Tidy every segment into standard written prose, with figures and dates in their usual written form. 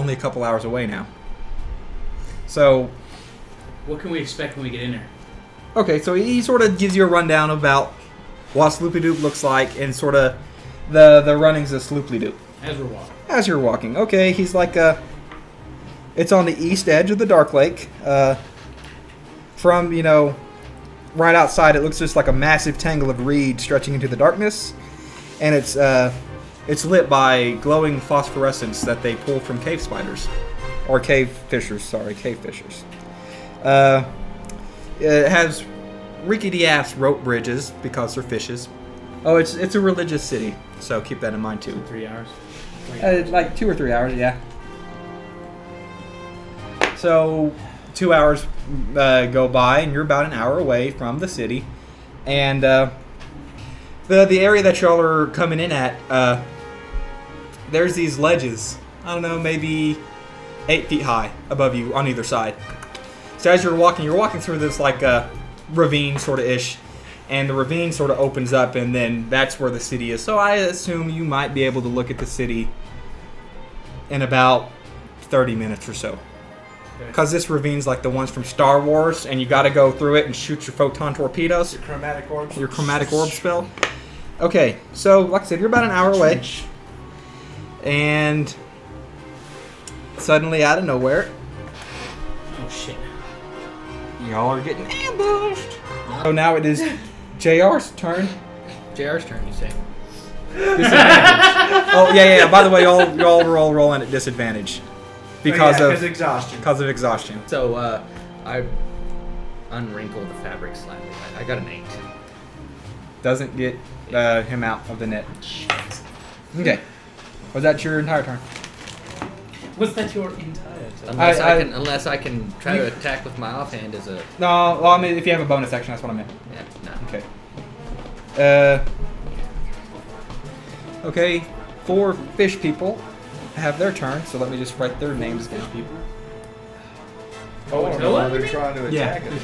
only a couple hours away now. So, what can we expect when we get in there? okay, so he sort of gives you a rundown about what Sloobludop looks like and sort of the runnings of Sloobludop. As we're walking. As you're walking. Okay, he's like, it's on the east edge of the Dark Lake. From, right outside, it looks just like a massive tangle of reed stretching into the darkness. And it's lit by glowing phosphorescence that they pull from cave spiders. Or cave fishers, sorry, cave fishers. It has rickety-ass rope bridges because they're fishes. Oh, it's a religious city, so keep that in mind too. 3 hours? Like 2 or 3 hours, yeah. So 2 hours go by, and you're about an hour away from the city. And the area that y'all are coming in at, there's these ledges. I don't know, maybe 8 feet high above you on either side. So as you're walking through this like ravine sort of ish, and the ravine sort of opens up, and then that's where the city is. So I assume you might be able to look at the city in about 30 minutes or so. Because this ravine's like the ones from Star Wars, and you got to go through it and shoot your photon torpedoes. Your chromatic orb. Your chromatic orb spell. Okay, so like I said, you're about an hour away. And suddenly out of nowhere, Oh shit. y'all are getting ambushed. So now it is JR's turn. JR's turn, you say. Disadvantage. Oh, yeah. By the way, y'all were all rolling at disadvantage. Because of exhaustion. Because of exhaustion. So, I unwrinkled the fabric slightly. I got an 8. Doesn't get him out of the net. Okay. Was that your entire turn? Was that your entire time? Unless I can try to attack with my offhand as a... No, well, I mean, if you have a bonus action, that's what I meant. Yeah, no. Okay. Okay, 4 fish people have their turn, so let me just write their names down. Fish people? Oh, no, they're trying to attack us.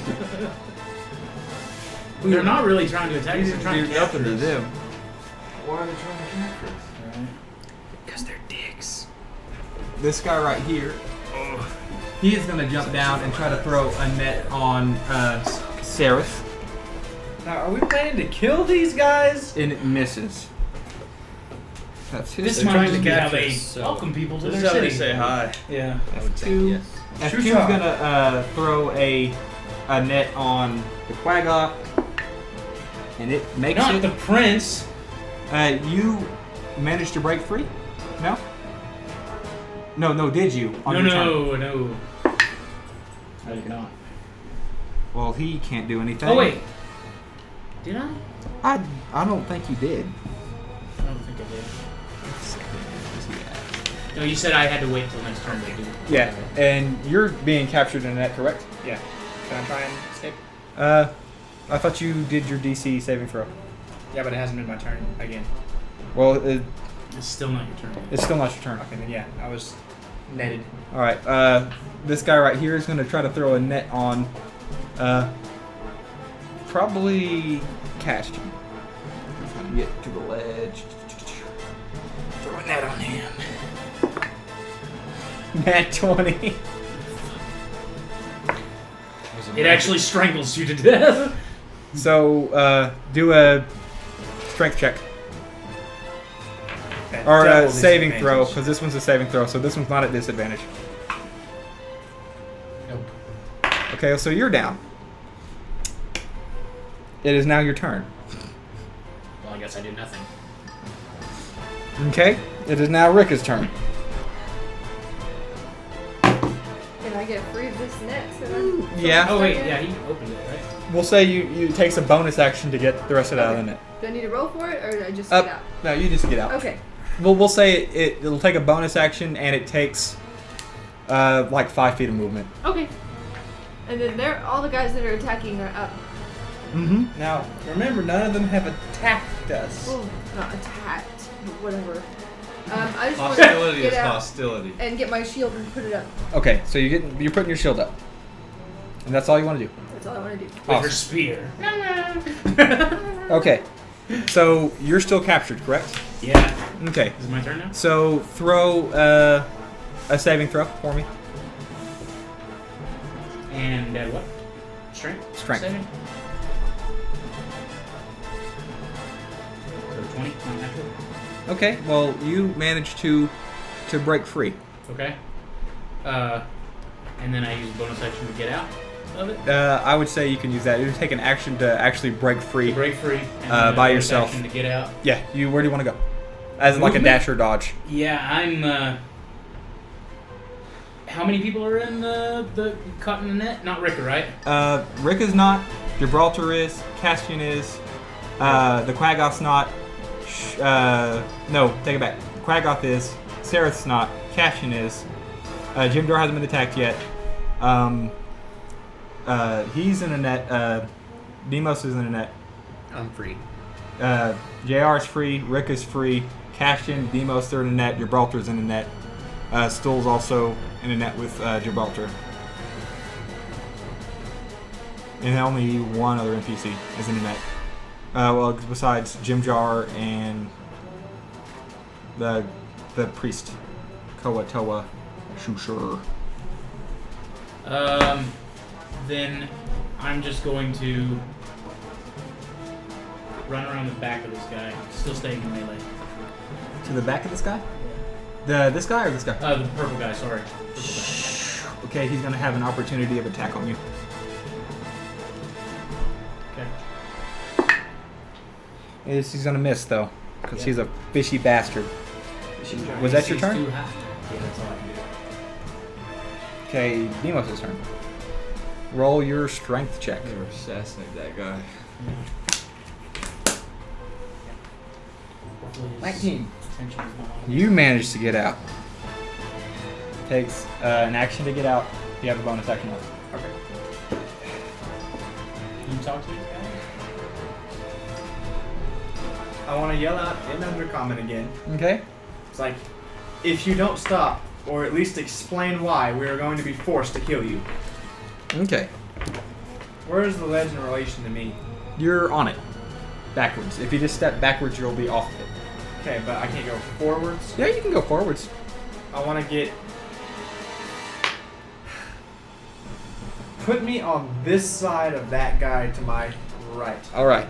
They're not really trying to attack us. They're trying to capture us. them. Why are they trying to capture us? Because they're dicks. This guy right here, he is going to jump down and try to throw a net on Seraph. Now, are we planning to kill these guys? And it misses. That's his. This They're might trying just to be how capture they us, so- welcome people to This is their how they city. say hi. Yeah. I would Two. think, yes. F2's going to throw a net on the Quagga, and it makes Not it. the prince. You managed to break free? No? No, did you? On your turn? No. I did not. Well, he can't do anything. Oh, wait. Did I? I don't think you did. I don't think I did. No, you said I had to wait till next turn to do it. Yeah, and you're being captured in a net, correct? Yeah. Can I try and escape? I thought you did your DC saving throw. Yeah, but it hasn't been my turn again. Well, It's still not your turn. it's still not your turn. Okay, then yeah, I was netted. All right. This guy right here is going to try to throw a net on, probably Castonn. He's going to get to the ledge. Throw a net on him. Nat 20. It actually strangles you to death. So, do a strength check. That Or a double saving throw, disadvantage. because this one's a saving throw, so this one's not at disadvantage. Nope. Okay, so you're down. It is now your turn. Well, I guess I did nothing. Okay, it is now Rikka's turn. Can I get free of this net? So Yeah. Oh, wait. Yeah, he opened it, right? We'll say you it takes a bonus action to get the rest of it out of the net. do I need to roll for it, or do I just get out? No, you just get out. Okay. We'll say it'll take a bonus action, and it takes like 5 feet of movement. Okay. And then all the guys that are attacking are up. Mm-hmm. Now, remember, none of them have attacked us. Oh, not attacked, but whatever. I just want to Hostility get is out hostility. and get my shield and put it up. Okay, so you're putting your shield up, and that's all you want to do. That's all I want to do. With her spear. Okay, so you're still captured, correct? Yeah. Okay, Is it my turn now? so throw a saving throw for me. And what? Strength? Strength. Saving? So 20, not natural. Okay, well, you managed to break free. Okay. And then I use a bonus action to get out of it. I would say you can use that. It would take an action to actually break free. Break free. And then a by bonus yourself. action to get out. Yeah, where do you want to go? As like a Movement? dash or dodge. Yeah, I'm. How many people are in the caught in the net? Not Rikka, right? Rikka's not. Gibraltar is. Castonn is. The Quaggoth's not. No, take it back. Quaggoth is. Sereth's not. Castonn is. Jim Dor hasn't been attacked yet. He's in a net. Deimos is in a net. I'm free. JR's free. Rikka's free. Castonn, Deimos, they're in a net. Gibraltar's in a net. Stool's also in a net with Gibraltar. And only one other NPC is in a net. Well, besides Jim Jar and the priest, Koa Toa Shushur. Then I'm just going to run around the back of this guy, still staying in melee. To the back of this guy? This guy or this guy? The purple guy, sorry. Purple guy. Okay, he's gonna have an opportunity of attack on you. Okay. He's gonna miss though, because Yeah. he's a fishy bastard. Was that your turn? Too high. Yeah, that's all I can do. Okay, Deimos' turn. Roll your strength check. Never assassinate that guy. Hopefully his 19. attention is not on. You managed to get out. Takes an action to get out. You have a bonus action left. Okay. Can you talk to this guy? I want to yell out in Undercommon again. Okay. It's like, if you don't stop, or at least explain why, we are going to be forced to kill you. Okay. Where is the ledge in relation to me? You're on it. Backwards. If you just step backwards, you'll be off of it. Okay, but I can't go forwards. Yeah, you can go forwards. I want to get... Put me on this side of that guy to my right. All right.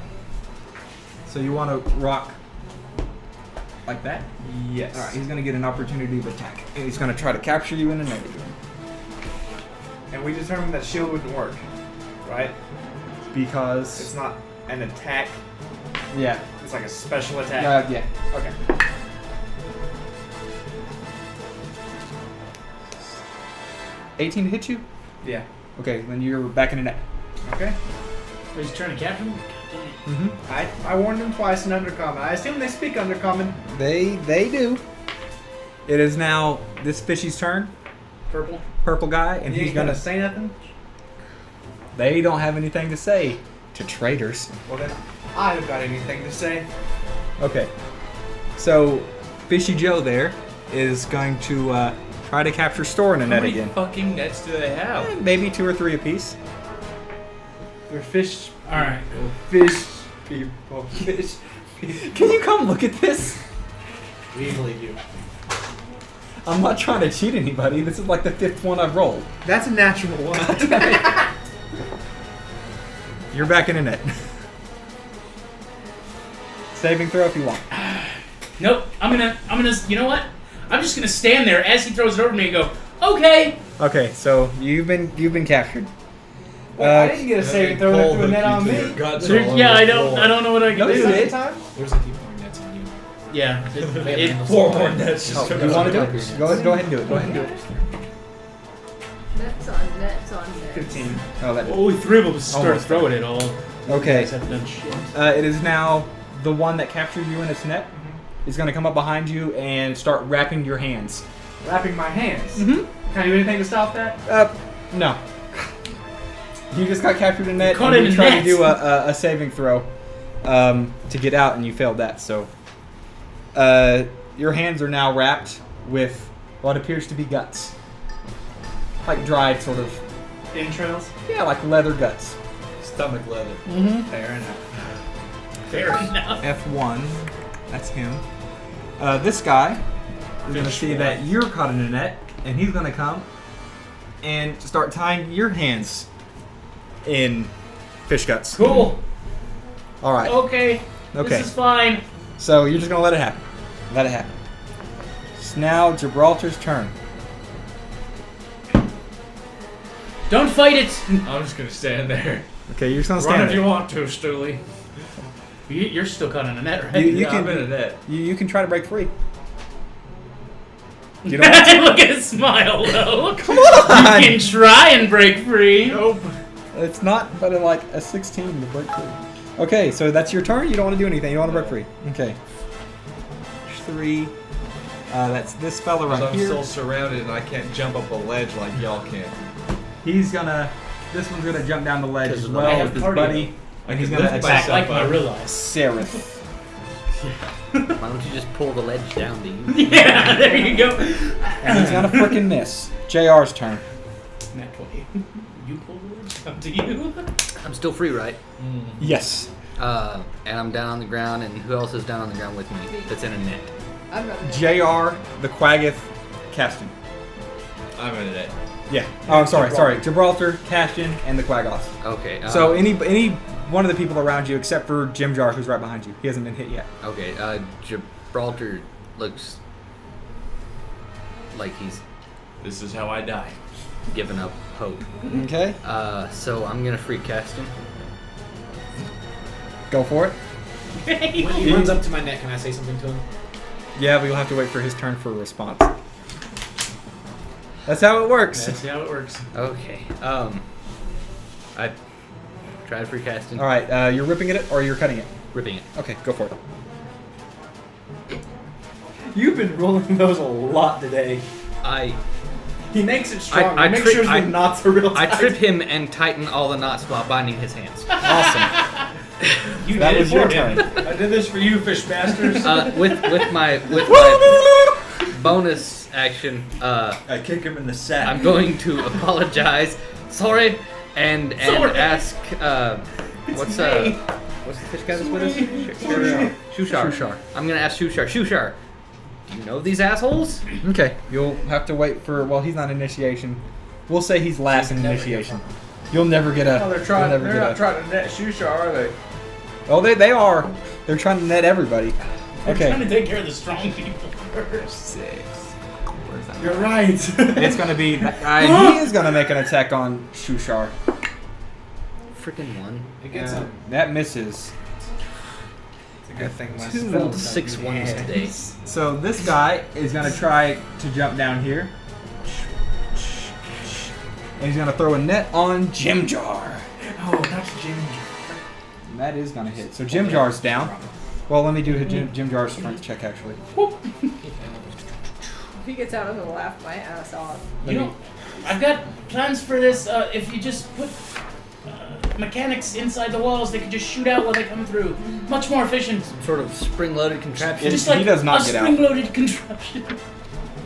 So you want to rock like that? Yes. All right. He's going to get an opportunity of attack, and he's going to try to capture you in a negative. And we determined that shield wouldn't work, right? Because It's not an attack. yeah, It's like a special attack. yeah. Okay. $18 to hit you. Yeah. Okay, then you're back in the net. Okay. Oh, he's trying to capture him? God dang it. Mm-hmm. I warned them twice in Undercommon. I assume they speak Undercommon. They do. It is now this fishy's turn. Purple? Purple guy, and You he's ain't gonna gonna. say nothing? They don't have anything to say to traitors. Well then, I have got anything to say. Okay. So, Fishy Joe there is going to try to capture Stor in a How net many again. fucking nets do they have? Maybe 2 or 3 apiece. They're fish. Alright. Fish people. Fish. Can you come look at this? We believe you. I'm not trying to cheat anybody. This is like the 5th one I've rolled. That's a natural one. You're back in a net. Saving throw if you want. Nope. I'm gonna, you know what? I'm just gonna stand there as he throws it over me and go, okay! Okay, so you've been captured. I didn't get a saving throw that threw a net on me. Yeah, I don't know what I can No, do. you Second did. time? What does it keep throwing nets on you? Yeah. It, 4 more nets just Oh, you want to do it? Go ahead and do it. Go ahead and do it. Nets on nets on nets. 15. Oh, that. only 3 of them start Almost. throwing it all. Okay. You guys have done shit. It is now the one that captured you in its net. Is going to come up behind you and start wrapping your hands. Wrapping my hands. Mm-hmm. Can I do anything to stop that? No. You just got captured in a net, Caught and in you a tried net. to do a saving throw to get out, and you failed that. So, your hands are now wrapped with what appears to be guts, like dried sort of, Entrails? yeah, like leather guts. Stomach leather. Mm-hmm. Fair enough. Fair enough. F1, that's him. This guy, you're going to see that you're caught in a net, and he's gonna come and start tying your hands in fish guts. Cool. All right. Okay. Okay. This is fine. So you're just gonna let it happen. Let it happen. It's now Gibraltar's turn. Don't fight it. I'm just gonna stand there. Okay, you're just gonna Run stand if there. you want to, Stooley. You're still caught in a net, right? You I'm can in a net. you can try to break free. You don't want to? Look at his smile, though. Come on! You can try and break free. Nope. It's not but like a 16 to break free. Okay, so that's your turn. You don't want to do anything. You want to break free. Okay. 3. That's this fella right I'm here. still surrounded and I can't jump up a ledge like y'all can. He's gonna. This one's gonna jump down the ledge as I well have with his cardio. buddy, and he's gonna lift attack Like myself my real eyes. Seraph. Why don't you just pull the ledge down to you? Yeah, there you go. And he's gonna frickin' miss. JR's turn. Nat 20. You pull the ledge up to you. I'm still free, right? Yes. And I'm down on the ground, and who else is down on the ground with me that's in a net? I'm not. JR, the Quaggoth, Castonn. I'm in a net. Yeah. Oh, I'm sorry. Gibraltar, Castonn, and the Quaggoth. Okay. So any one of the people around you, except for Jim Jar, who's right behind you. He hasn't been hit yet. Okay. Gibraltar looks like he's This is how I die. given up hope. Okay. So I'm gonna free Castonn. Go for it. When he runs up to my neck, can I say something to him? Yeah, but you'll have to wait for his turn for a response. That's how it works. That's how it works. Okay. I tried free Castonn. All right. You're ripping it or you're cutting it. Ripping it. Okay. Go for it. You've been rolling those a lot today. He makes it strong. I Make tri- sure the I- knots are real I tight. trip him and tighten all the knots while binding his hands. Awesome. You That did was it your for him. turn. I did this for you, fish masters. With my bonus action, I kick him in the sack. I'm going to apologize, sorry, and Sorry. ask what's the fish guy that's with us? Shushar. Shushar. I'm gonna ask Shushar. Shushar, do you know these assholes? Okay. You'll have to wait for. Well, he's not initiation. We'll say he's last in initiation. You'll never get a. Oh, they're not trying to net Shusha, are they? Oh, they are. They're trying to net everybody. We're trying to Okay. take care of the strong people first. 6. Where's that? You're right. It's gonna be that guy. He is gonna make an attack on Shushar. Freaking one. It gets him. That misses. It's a good thing my Two. spell Rolled 6 ones today. So this guy is gonna try to jump down here. And he's gonna throw a net on Jim Jar. Oh, not Jim. And that is gonna hit. So Jim Jar's down. Well, let me do Jim Jar's strength check actually. If he gets out, I'm gonna laugh my ass off. You know, I've got plans for this. If you just put mechanics inside the walls, they could just shoot out while they come through. Much more efficient. Some sort of spring-loaded contraption. Just he like does not a get out. spring-loaded contraption.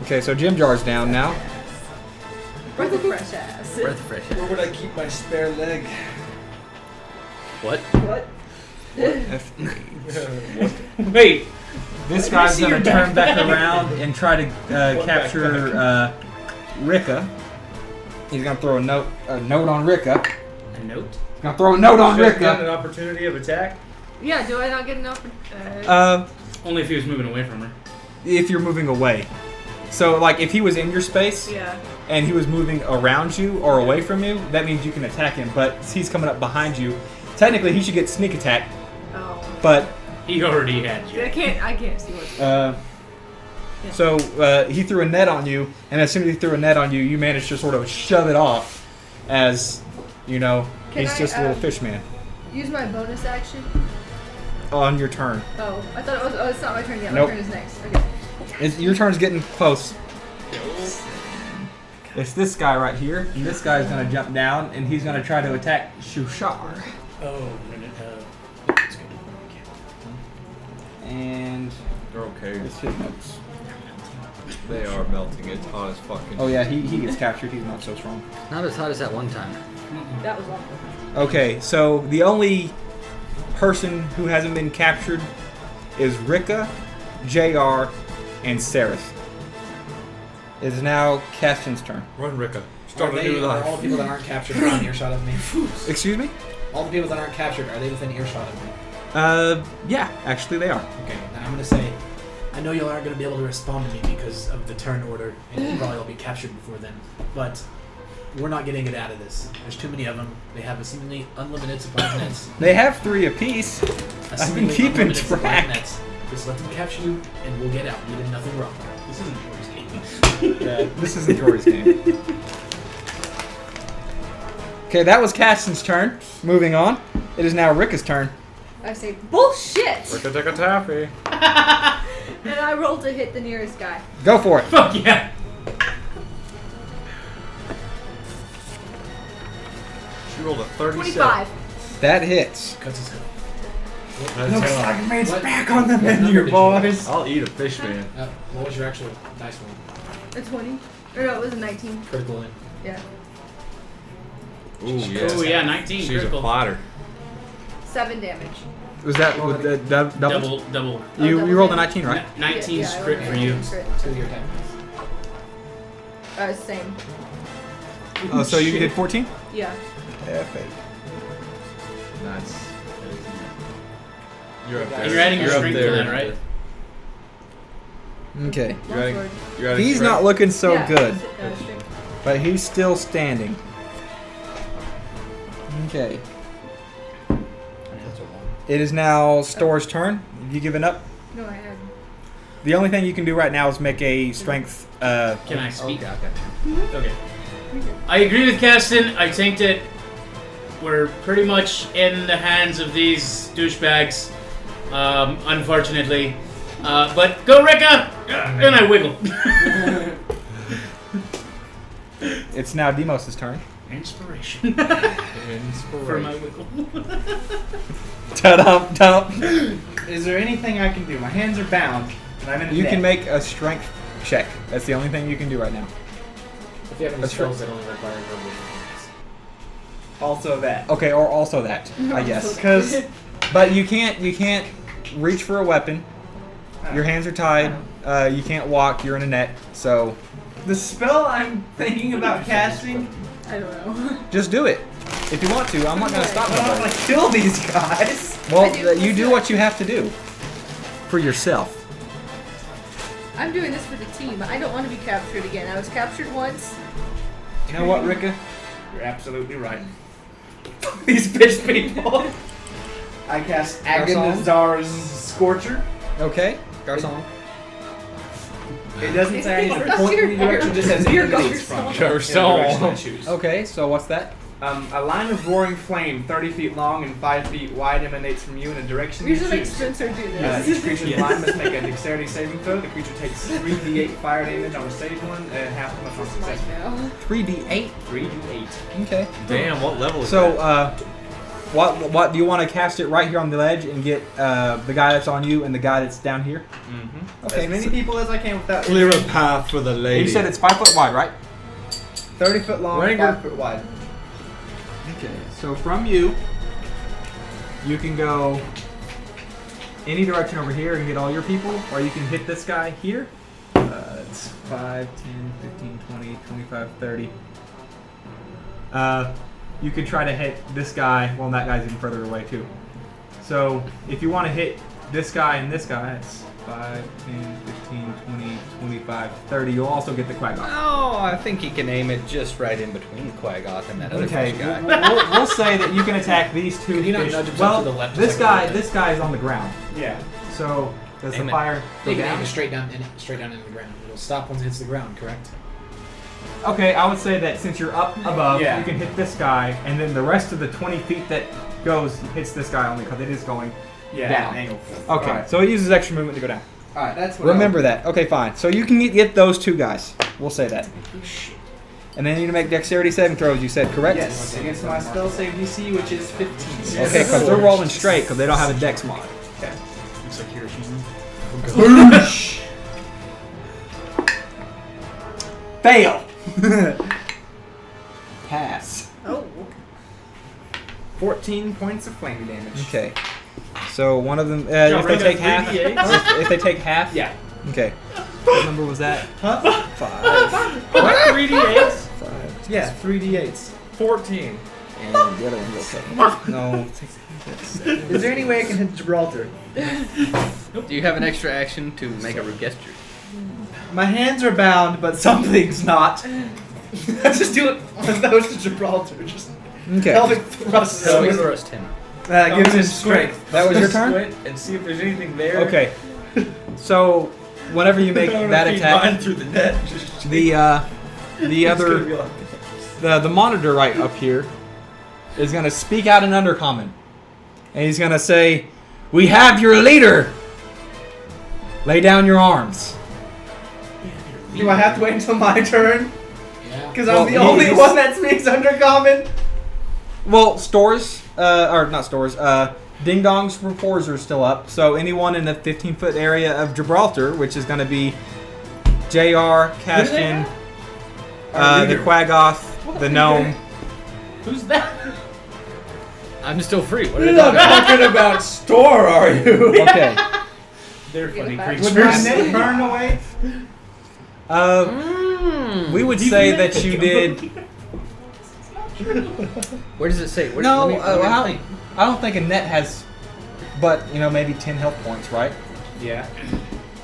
Okay, so Jim Jar's down now. Breath of fresh ass. Breath of fresh air. Where would I keep my spare leg? What? What? Wait. This I guy's see your gonna turn back backpack. around and try to capture Rikka. He's gonna throw a note on Rikka. A note? He's gonna throw a note on Should I get an Rikka. opportunity of attack? Yeah, do I not get enough? Only if he was moving away from her. If you're moving away. So, like, if he was in your space Yeah. and he was moving around you or away from you, that means you can attack him. But he's coming up behind you. Technically, he should get sneak attack, Oh. but He already had you. I can't see what's. so he threw a net on you, and as soon as he threw a net on you, you managed to sort of shove it off, as you know, Can he's I, just a little fish man. Use my bonus action. On your turn, Oh, I thought it was. Oh, it's not my turn yet. Nope. My turn is next. Okay. your turn's getting close. It's this guy right here, and this guy's gonna jump down, and he's gonna try to attack Shushar. Oh, it's good. And They're okay. it's his notes. They are melting. It's hot as fucking. Oh yeah, he gets captured. He's not so strong. Not as hot as that one time. That was awful. Okay, so the only person who hasn't been captured is Rikka, JR, and Seraph. It is now Castonn's turn. Run, Rikka. Are, Start a new are life. all the people that aren't captured within earshot of me? Excuse me? All the people that aren't captured, are they within earshot of me? Yeah, actually they are. Okay, now I'm gonna say, I know y'all aren't gonna be able to respond to me because of the turn order, and you probably will be captured before then. But we're not getting it out of this. There's too many of them. They have a seemingly unlimited supply of nets. They have 3 apiece. A I've been seemingly keeping unlimited supply of track. nets. Just let them capture you, and we'll get out. You did nothing wrong. This isn't Jory's game. This isn't Jory's game. Okay, that was Castonn's turn. Moving on. It is now Rikka's turn. I say, bullshit! Rikka take a taffy. And I roll to hit the nearest guy. Go for it. Fuck yeah. She rolled a 37. 25. That hits. Cuts his head. That's how- It's What- back on the what number menu, did you boys. I'll eat a fish, man. What was your actual dice roll? A 20. Or no, it was a 19. Critical in. Yeah. Ooh, yeah. Oh yeah, 19 She's critical. a fighter. 7 damage. Was that with the double? Double. You double rolled a damage. 19, right? 19 Yeah, I script rolled for you. 19 crit. 2 of your attack. Same. Oh, so you did 14? Yeah. Nice. You're up there. And you're adding your You're up strength to there. that, right? Okay. You're adding- Longsword. you're adding He's strength? not looking so Yeah, good, strength. but he's still standing. Okay. It is now Stor's turn. Have you given up? No, I had. The only thing you can do right now is make a strength. Can I speak? Okay, okay. Okay. I agree with Castonn. I think that we're pretty much in the hands of these douchebags, unfortunately. But go, Rikka! And I wiggle. It's now Deimos' turn. Inspiration. For my Inspiration. wiggle. Ta-dum, dum. Is there anything I can do? My hands are bound, and I'm in a You net. can make a strength check. That's the only thing you can do right now. If you have any That's spells that only require verbal commands. Also that. Okay, or also that, I guess. Because But you can't reach for a weapon. Your hands are tied. You can't walk. You're in a net. So the spell I'm thinking about casting, I don't know. just do it if you want to. I'm not gonna stop I don't nobody. want to kill these guys. Well, I do you do myself. what you have to do for yourself. I'm doing this for the team. I don't want to be captured again. I was captured once. You know what, Rikka? You're absolutely right. These bitch people. I cast Anndos' Scorcher. Okay. Garcon. It doesn't say I need to That's point your in the direction, it just says it your emanates Garcon. from. Garcon. In the direction I choose. Okay. So what's that? A line of roaring flame, 30 feet long and 5 feet wide, emanates from you in a direction We you should make choose. Spencer do Each this. creature's line must make a dexterity saving throw. The creature takes 3d8 fire damage on a saved one, and half of them on Mine success. now. 3d8. 3d8. Okay. Damn, what level is So that? what do you want to cast it right here on the ledge and get the guy that's on you and the guy that's down here? Mm-hmm. Okay. As many people as I can without. Clear a path for the lady. You said it's 5 foot wide, right? 30 foot long, Ranger. 5 foot wide. Okay, so from you can go any direction over here and get all your people, or you can hit this guy here. It's 5, 10, 15, 20, 25, 30. You could try to hit this guy, well, that guy's even further away too. So if you want to hit this guy and this guy, it's 5, 10, 15, 20, 25, 30. You'll also get the Quaggoth. Oh, I think he can aim it just right in between Quaggoth and that other Okay, fish guy. we'll say that you can attack these two Can you not fish. nudge himself Well, to the left this just like guy, a little bit? this guy is on the ground. Yeah. So does Aim the it. fire go You can aim down? it straight down into the ground. It'll stop once it hits the ground, correct? Okay, I would say that since you're up above, Yeah. you can hit this guy, and then the rest of the 20 feet that goes hits this guy only because it is going. Yeah. Down. Angle. Okay, Alright. so it uses extra movement to go down. Alright, that's what Remember that. Okay, fine. So you can get those two guys. We'll say that. And then you need to make dexterity saving throws. You said correct? Yes, against my spell save DC, which is 15. Okay, because they're rolling straight because they don't have a dex mod. Okay. Looks like Hiroshima. Fail. Pass. Oh. 14 points of flame damage. Okay. So one of them, if they take half, if they take half, Yeah. okay. What number was that? Huh? 5. What? 3d8s? 5. Yeah, 3d8s. 14. And the other one's okay. No. Is there any way I can hit Gibraltar? Do you have an extra action to make a rude gesture? My hands are bound, but something's not. Let's just do it on those to Gibraltar. Just Okay. pelvic thrust. So we thrust him. Gives him strength. That was your turn? Squint and see if there's anything there. Okay. So, whenever you make that attack, through the net. Just the it's gonna other be like- the monitor right up here is gonna speak out in Undercommon, and he's gonna say, "We have your leader. Lay down your arms." Do I have to wait until my turn? Yeah. Because Well, I'm the only he's- one that speaks Undercommon. Well, stores, or not stores, Ding Dong's reports are still up, so anyone in the 15-foot area of Gibraltar, which is going to be JR, Castonn, the Quaggoth, the Gnome. Who's that? I'm still free. What are You're you not talking talking about Stor, are you? Okay. They're funny back. Would my creatures. net burn away? We would say that you did. Where does it say? Where, No, let me I think. don't think a net has, but maybe 10 health points, right? Yeah.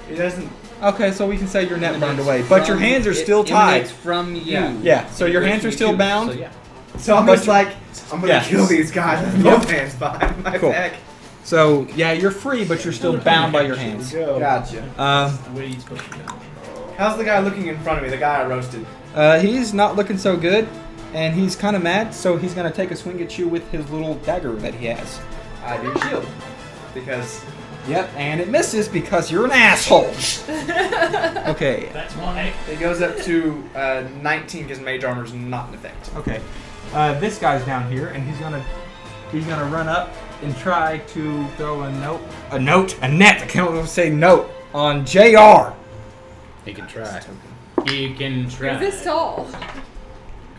It doesn't. Okay, so we can say your net burned away, but your From- hands are it still tied. emanates from you. Yeah. Yeah, so your It goes hands to are you still too, bound. So yeah. So I'm But just you- like, I'm gonna Yeah. kill these guys with both hands behind my Cool. back. So yeah, you're free, but you're still bound by your hands. Gotcha. What are you supposed to do? How's the guy looking in front of me? The guy I roasted. He's not looking so good, and he's kind of mad. So he's gonna take a swing at you with his little dagger that he has. I do shield. Because Yep, and it misses because you're an asshole. Okay. That's why. it goes up to 19 because mage armor's not in effect. Okay. This guy's down here, and he's gonna run up and try to throw a net. I can't even say note on JR. He can try. You can You're try. this tall.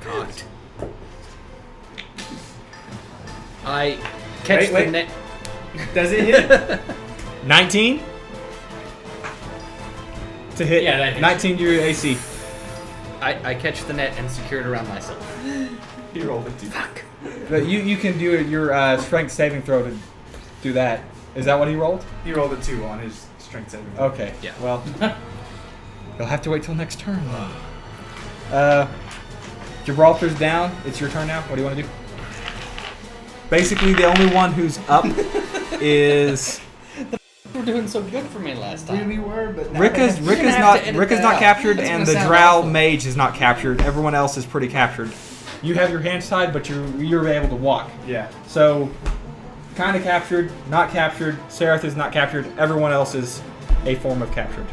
Cocked. I catch Wait. the net. Does it hit? 19 to hit. Yeah, that hits. 19 your AC. I catch the net and secure it around myself. He rolled a 2. Fuck. But you can do your strength saving throw to do that. Is that what he rolled? He rolled a 2 on his strength saving. Okay. Yeah. Well, you'll have to wait till next turn. Gibraltar's down. It's your turn now. What do you want to do? Basically, the only one who's up is You were doing so good for me last time. Really were, but now Rikka's gonna have to edit that out. captured, That's and gonna the sound Drow awful. mage is not captured. Everyone else is pretty captured. You have your hands tied, but you're able to walk. Yeah. So, kind of captured, not captured. Seraph is not captured. Everyone else is a form of captured.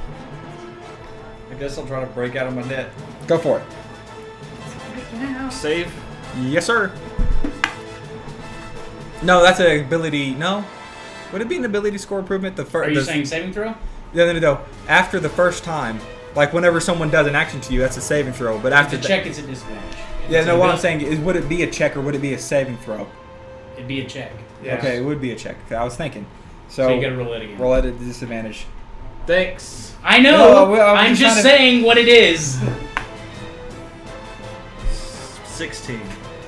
I guess I'll try to break out of my net. Go for it. Save. Yes, sir. No, that's an ability. No, would it be an ability score improvement? The Are first. you saying saving throw? No. After the first time, like whenever someone does an action to you, that's a saving throw. But after The check is a disadvantage. If yeah, it's no. an What I'm ability, saying is, would it be a check or would it be a saving throw? It'd be a check. Yeah. Okay, it would be a check. I was thinking. So, So, you gotta roll it again. roll it at a disadvantage. Thanks. I know. No, well, I'm just just trying to- saying what it is. 16.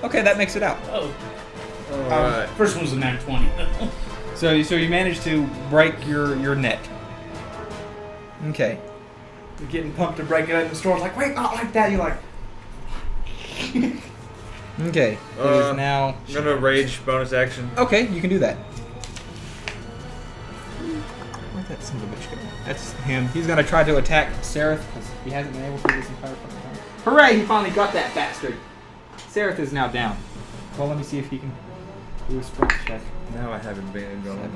Okay, that makes it out. Oh, Alright. first one's a nat 20. So you managed to break your net. Okay. You're getting pumped to break it in the store. It's like, wait, not like that. You're like, Okay. It is now. I'm gonna rage bonus action. Okay, you can do that. Where'd that son of a bitch go? That's him. He's gonna try to attack Seraph because he hasn't been able to this entire fucking time. Hooray! He finally got that bastard. Seraph is now down. Well, let me see if he can do a sprint check. Now I have advantage on it.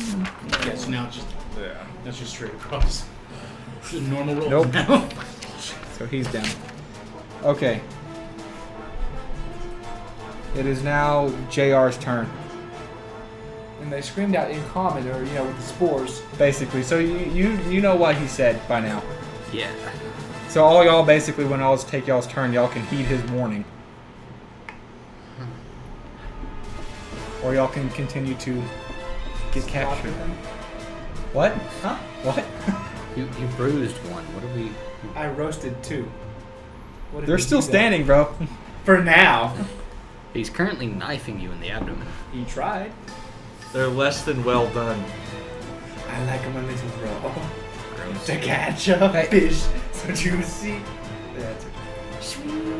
7. Yeah, so now it's just Yeah. that's just straight across. It's a normal roll. Nope. Now. So he's down. Okay. It is now JR's turn, and they screamed out in common, or with the spores. basically. So you know what he said by now. Yeah. So all y'all basically, when y'all take y'all's turn, y'all can heed his warning. Or y'all can continue to get captured. What? Huh? What? You bruised one. What are we? I roasted 2. What did They're we still do then? standing, bro. For now. He's currently knifing you in the abdomen. He tried. They're less than well done. I like him a little raw. Gross. To catch a Hey. fish so juicy. That's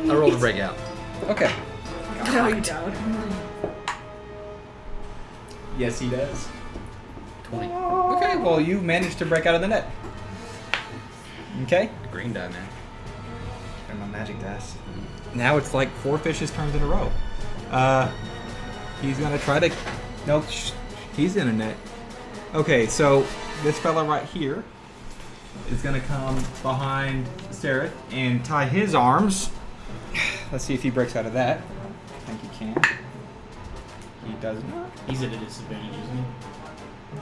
I rolled a break out. Okay. No, you don't. Yes, he does. 20. Okay, well, you managed to break out of the net. Okay. Green die, man. And my magic dice. Now it's like 4 fishes turns in a row. He's gonna try to. Nope, he's in a net. Okay, so this fella right here is gonna come behind Sarah and tie his arms. Let's see if he breaks out of that. I think he can. He does not. He's at a disadvantage, isn't he?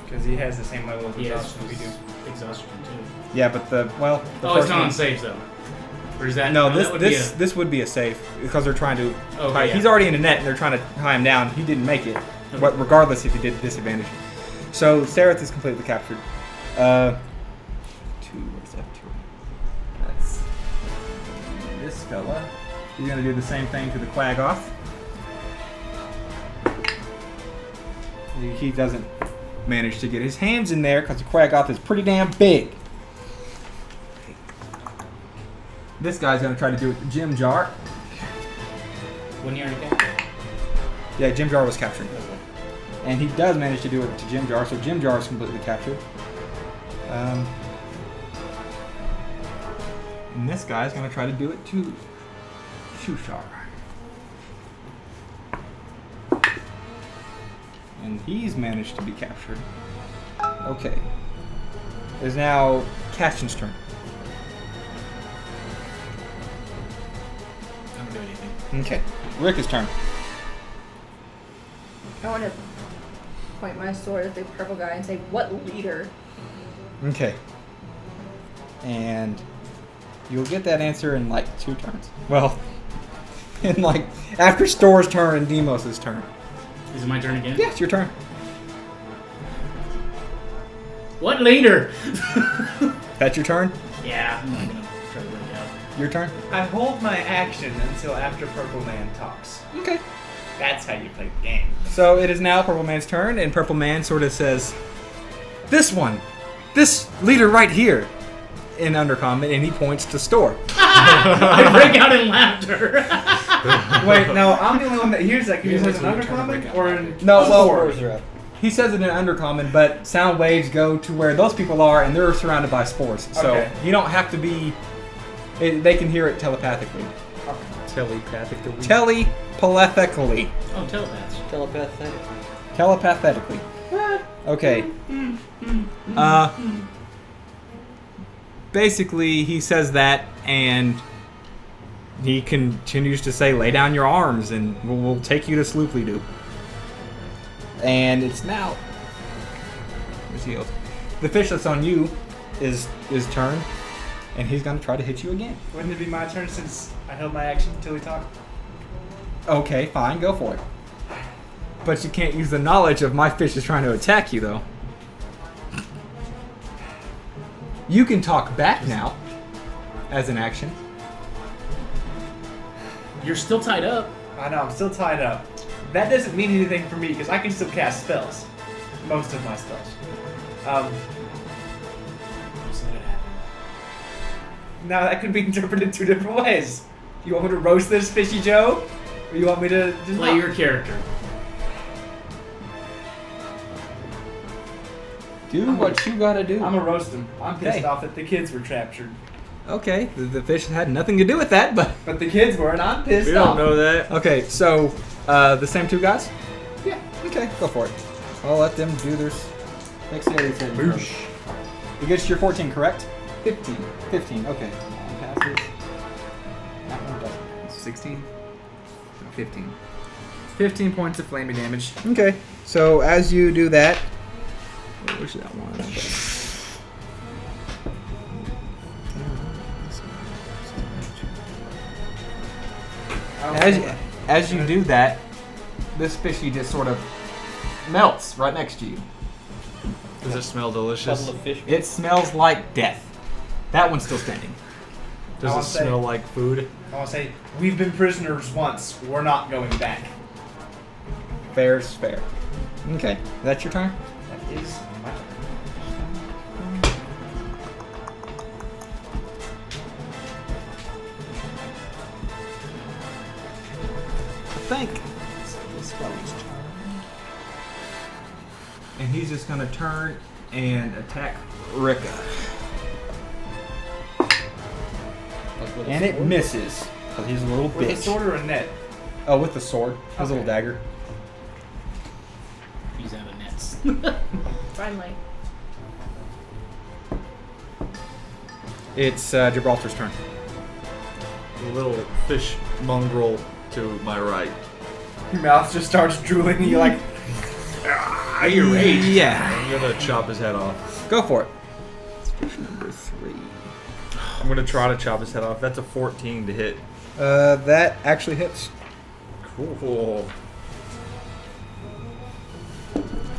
Because he has the same level of He has exhaustion we do. exhaustion too. Yeah, but the Oh, it's first not on one- safe though. Or is that? No, that would be this would be a safe because they're trying to. Okay, tie, yeah. He's already in a net and they're trying to tie him down. He didn't make it, but regardless if he did disadvantage. So Sareth is completely captured. 2. What's that? 2. That's this fella. He's gonna do the same thing to the Quaggoth. He doesn't manage to get his hands in there because the Quaggoth is pretty damn big. This guy's gonna try to do it to Jim Jar. When you're in a game. Yeah, Jim Jar was captured. And he does manage to do it to Jim Jar, so Jim Jar is completely captured. And this guy's going to try to do it to Shushar. And he's managed to be captured. Okay. It's now Castonn's turn. I don't do anything. Okay. Rikka's turn. I want to point my sword at the purple guy and say, "What leader?" Okay. And you'll get that answer in like 2 turns. Well, in like after Stor's turn and Deimos' turn. Is it my turn again? Yeah, it's your turn. What leader? That's your turn? Yeah, I'm not gonna try to work it out. Your turn? I hold my action until after Purple Man talks. Okay. That's how you play the game. So it is now Purple Man's turn, and Purple Man sort of says, "This one! This leader right here!" in Undercommon, and he points to Stor. I break out in laughter. Wait, no, I'm the only one that hears that. Can you Yeah, say an that's what you're trying to undercommon break or out. in No, well, Spore? he says it in Undercommon, but sound waves go to where those people are, and they're surrounded by spores. So Okay. you don't have to be... they can hear it telepathically. Telepathically. Telepathically. Oh, telepaths. Telepathic. Telepathetically. Okay. Basically, he says that, and he continues to say, "Lay down your arms, and we'll take you to Sloobludop." And it's now... Where's he else? The fish that's on you is turn, and he's going to try to hit you again. Wouldn't it be my turn since I held my action until he talked? Okay, fine, go for it. But you can't use the knowledge of my fish is trying to attack you, though. You can talk back now, as an action. You're still tied up. I know, I'm still tied up. That doesn't mean anything for me because I can still cast spells. Most of my spells. Just let it happen. Now that could be interpreted 2 different ways. You want me to roast this Fishy Joe? Or you want me to just Play your character. Do what you gotta do. I'm gonna roast him. I'm pissed Okay. off that the kids were captured. Okay, the fish had nothing to do with that, but... But the kids were, and I'm pissed We off. don't know that. Okay, so, the same 2 guys? Yeah. Okay, go for it. I'll let them do their... Dexterity saving throw. You get your 14, correct? 15. 15, okay. One passes. That one doesn't. 16. No, 15. 15 points of flaming damage. Okay, so as you do that... Where's that one? As you do that, this fishy just sort of melts right next to you. Does it smell delicious? It smells like death. That one's still standing. Does I'll it say- smell like food? I want to say, we've been prisoners once. We're not going back. Fair's fair. Okay, that's your turn? That is my turn. I think. And he's just gonna turn and attack Rikka. And it misses. Because he's a little With a bitch. sword or a net? Oh, with the sword. His little Okay. dagger. He's out of nets. Finally. It's Gibraltar's turn. The little fish mongrel to my right. Your mouth just starts drooling and you're like, Are you raged? Yeah. I'm gonna chop his head off. Go for it. Number 3. I'm gonna try to chop his head off. That's a 14 to hit. That actually hits. Cool.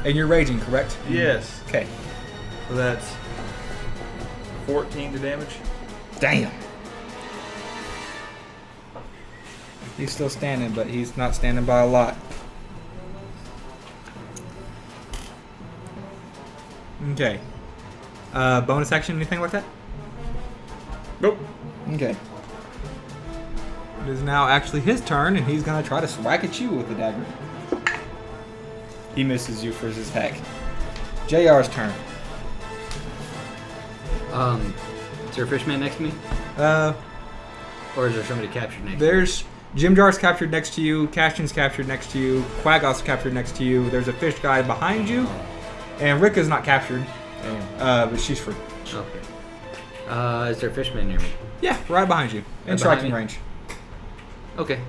And you're raging, correct? Yes. Okay. So that's 14 to damage. Damn. He's still standing, but he's not standing by a lot. Okay. Bonus action, anything like that? Nope. Okay. It is now actually his turn, and he's gonna try to swipe at you with the dagger. He misses you for his attack. JR's turn. Is there a fishman next to me? Or is there somebody captured next to me? There's Jim Jar's captured next to you, Castonn's captured next to you, Quagoth's captured next to you. There's a fish guy behind you, and Rikka's not captured, but she's free. Okay. Is there a fishman near me? Yeah, right behind you, in Right striking behind me? range. Okay.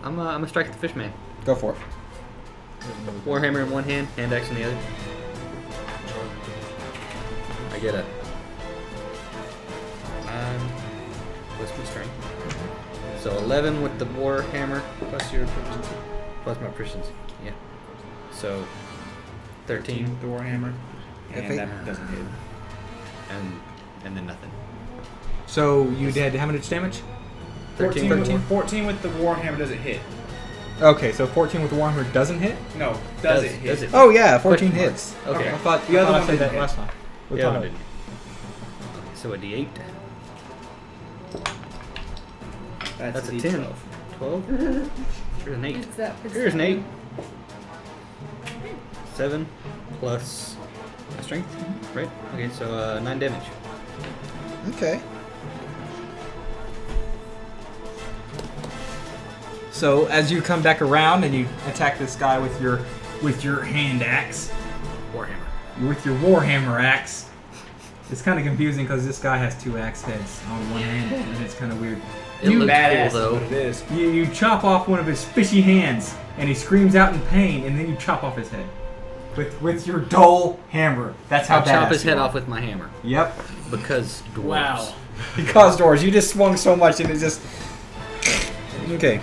I'm gonna strike the fishman. Go for it. Warhammer in one hand, hand axe in the other. I get a 9 plus my strength. So 11 with the warhammer plus your proficiency. plus my proficiency. Yeah. So 13 with the warhammer. And Okay. that doesn't hit. and then nothing. So you did how much damage? 14, 13. 14 with the warhammer doesn't hit. Okay, so 14 with the Warhammer doesn't hit? No, does it hit? Does it? Oh yeah, 14 Question mark. hits. Okay. I thought The other I one said that didn't last time. We're The other talking- one didn't. So a D8. That's a D12. 10. 12? Here's an 8. It's that Here's an 8. 7 plus my strength, right? Okay, so 9 damage. Okay. So as you come back around and you attack this guy with your hand axe, Warhammer. with your warhammer axe, it's kind of confusing because this guy has 2 axe heads on one hand, and it's kind of weird. It You looked Badass cool is though. what it is. You chop off one of his fishy hands, and he screams out in pain, and then you chop off his head with your dull hammer. That's how I'll chop badass his you head are. off with my hammer Yep. because dwarves. Wow. Because doors, you just swung so much, and it just. Okay.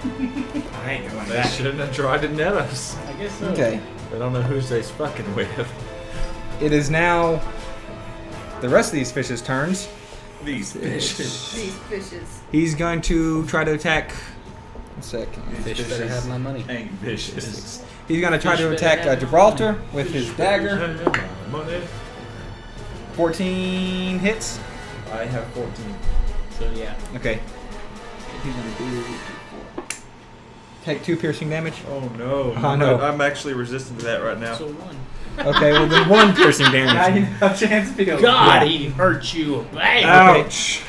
I ain't going They back. shouldn't have tried to net us. I guess so. Okay. They don't know who's they's fucking with. It is now the rest of these fishes' turns. These fishes. These fishes. He's going to try to attack. 1 second. Fish better have my money. Ain't vicious. He's going to try Fish to better attack have Gibraltar with his Fish dagger. better have my money. 14 hits. I have 14. So yeah. Okay. He's going to do. Take 2 piercing damage. Oh no. Oh, no. I'm actually resistant to that right now. So 1. Okay, well then 1 piercing Now damage. you have chance to go. God, he hurt you. Bang. Ouch.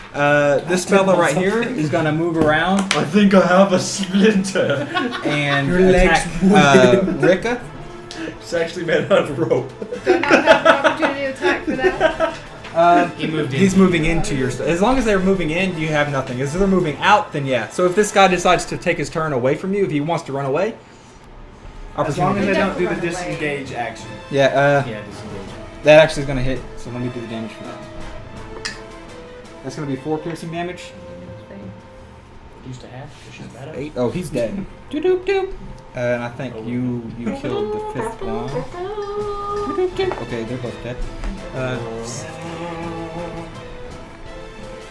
This fella right here is going to move around I think I have a splinter. and Your legs attack Rikka. It's actually made out of rope. Do I not have an opportunity to attack for that? He moved in. He's moving into your stuff. As long as they're moving in, you have nothing. As they're moving out, then yeah. So if this guy decides to take his turn away from you, if he wants to run away, As long as opportunity. they don't do the Run away. disengage action. Yeah, Yeah, disengage. that actually is going to hit. So let me do the damage for that. That's going to be 4 piercing damage. Used to have. She's badass. 8. Oh, he's dead. Doop doop doop. And I think you killed the 5th one. Doop doop doop. Okay, they're both dead.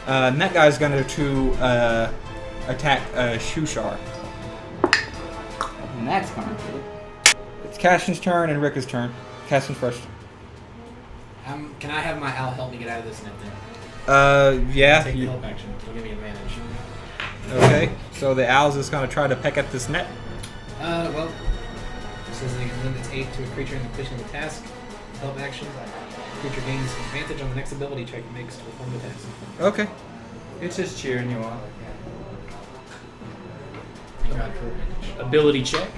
And that guy's going to attack Shushar. And that's going to hit. It's Caston's turn and Rikka's turn. Caston first. Can I have my owl help me get out of this net then? Yeah. Take the help action. It'll give me advantage. Okay. So the owl's just going to try to peck at this net. Well, it says they can limit its aid to a creature in the completion of the task. Help actions. Creature gains advantage on the next ability check it makes to perform the task. Okay. It's just cheering you on. Thank God for advantage. Ability check.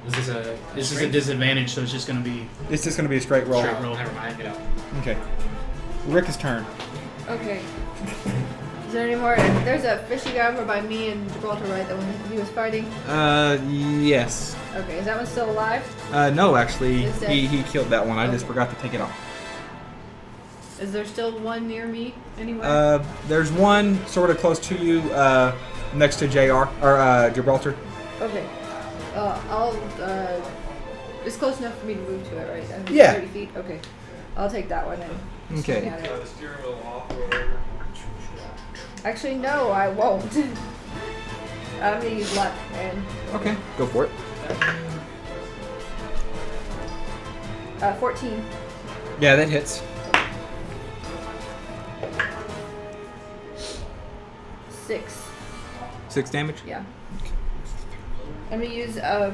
Is this a? This is a disadvantage, so it's just going to be It's just going to be a straight roll. straight roll. Never mind. Get out. Okay. Rikka's turn. Okay. Is there any more? There's a fishy guy over by me in Gibraltar, right? The one he was fighting. Yes. Okay, is that one still alive? No, actually, Is that- he killed that one. I just Okay. forgot to take it off. Is there still one near me anywhere? There's one sort of close to you, next to JR or Gibraltar. Okay. I'll. It's close enough for me to move to it, right? I mean, Yeah. 30 feet. Okay. I'll take that one and. Okay. swing at it. the steering wheel off or whatever. Actually, no, I won't. I'm gonna use luck and. Okay, go for it. 14. Yeah, that hits. 6. 6 damage. Yeah. I'm gonna use my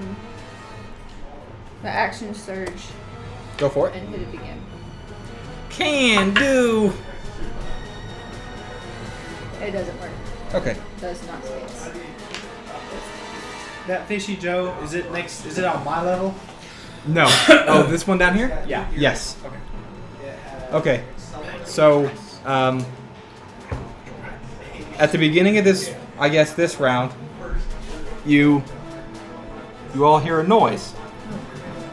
action surge Go for it. and hit it again. Can do. It doesn't work. Okay. Does not space. That fishy Joe, is it next? Is it on my level? No. Oh, this one down here? Yeah. Yes. Okay. Okay. So, at the beginning of this, I guess this round, you all hear a noise,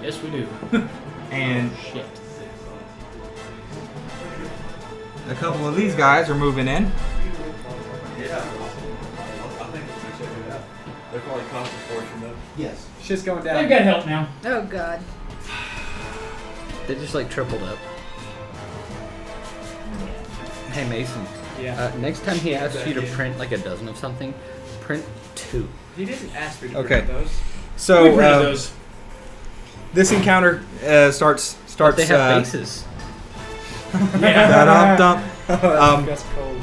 Yes, we do. and Shit. a couple of these guys are moving in. Yeah. I think we should check it out. They're probably cost a fortune though. Yes. Shit's going They've down. got help now. Oh god. They just like tripled up. Hey Mason, Yeah. next time he asks you to print like a dozen of something, print 2. He didn't ask me to Okay. print those. So we printed those. this encounter starts. They have bases. Da-dum-dum. That's cold.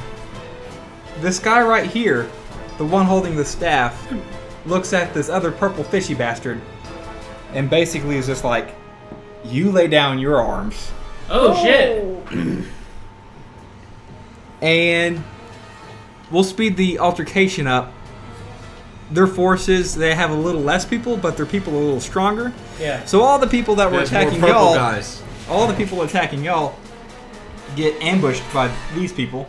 This guy right here, the one holding the staff, looks at this other purple fishy bastard, and basically is just like, "You lay down your arms." Oh, shit. And we'll speed the altercation up. Their forces, they have a little less people, but their people are a little stronger. Yeah. So all the people that were There's more attacking purple y'all, guys. all the people attacking y'all, get ambushed by these people.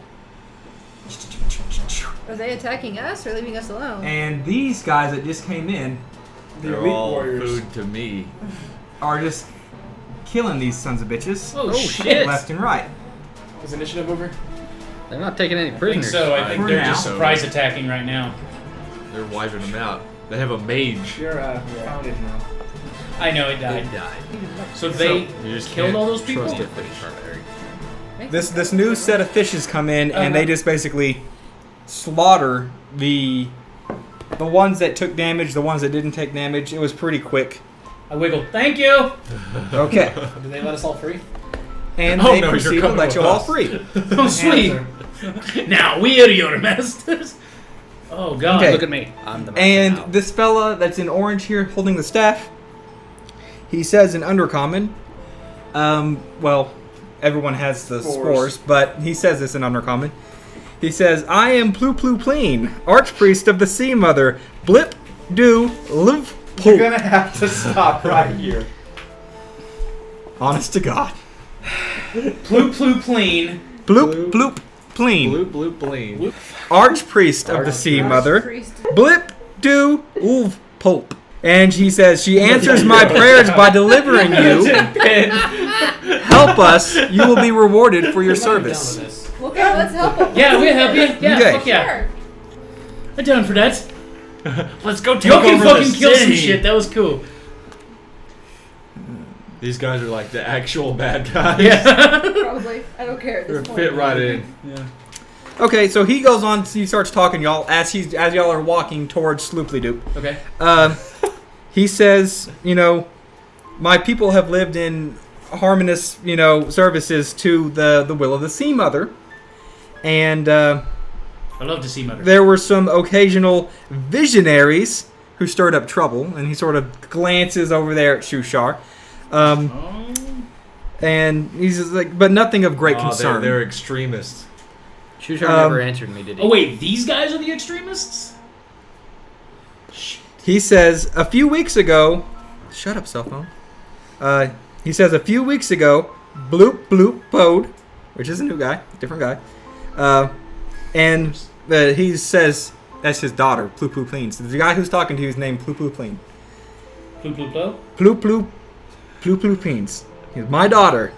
Are they attacking us or leaving us alone? And these guys that just came in The They're elite all warriors. food to me. are just killing these sons of bitches. Oh, shit. Left and right. Is initiative over? They're not taking any I think prisoners. so. I think For they're now. just surprise attacking right now. They're wiping them out. They have a mage. You're founded now. I know it They died. died. So they You just killed can't all those people? trust it. This new set of fishes come in and they just basically slaughter the ones that took damage, the ones that didn't take damage. It was pretty quick. I wiggled. Thank you. Okay. Did they let us all free? And Oh, they no, you're proceed to coming let with you all us. free. Oh, sweet. Now we are your masters. Oh, God. Okay. Look at me. I'm the master And now. this fella that's in orange here holding the staff, he says in Undercommon, well, everyone has the spores, but he says this in Undercommon. He says, "I am Plu Plu Pleen, Archpriest of the Sea Mother, Blip Do Live You're Poop." gonna have to stop right here. Honest to God. Plu Plu Pleen. Bloop Bloop Pleen, Blue, blue, bleen. Archpriest of the Sea Mother, Priest. Blip Do Ulv Pope. And she says, "She answers my prayers by delivering you. Help us. You will be rewarded for your service." Okay, let's help them. Yeah, we'll help you. Yeah, Okay. fuck yeah. Sure. I'm down for that. Let's go take Y'all can over fucking the kill some city. shit. That was cool. These guys are like the actual bad guys. Yeah. Probably. I don't care at They're this point. fit right in. Yeah. Okay, so he goes on. He starts talking, y'all, as y'all are walking towards Sloobludop. Okay. He says, my people have lived in harmonious, services to the will of the Sea Mother, and I love to see Mother. there were some occasional visionaries who stirred up trouble, and he sort of glances over there at Shushar. Oh. And he's just like, but nothing of great concern. They're extremists. Shushar never answered me, did he? Oh wait, these guys are the extremists? He says a few weeks ago, shut up, cell phone. He says a few weeks ago, Bloop Bloop Bode, which is a new guy, different guy, and he says that's his daughter, Ploop Ploop Pleen. So the guy who's talking to you is named Ploop Ploop Pleen. Bloop bloop bloop. Ploop Ploop Ploop Ploop Pleens. My daughter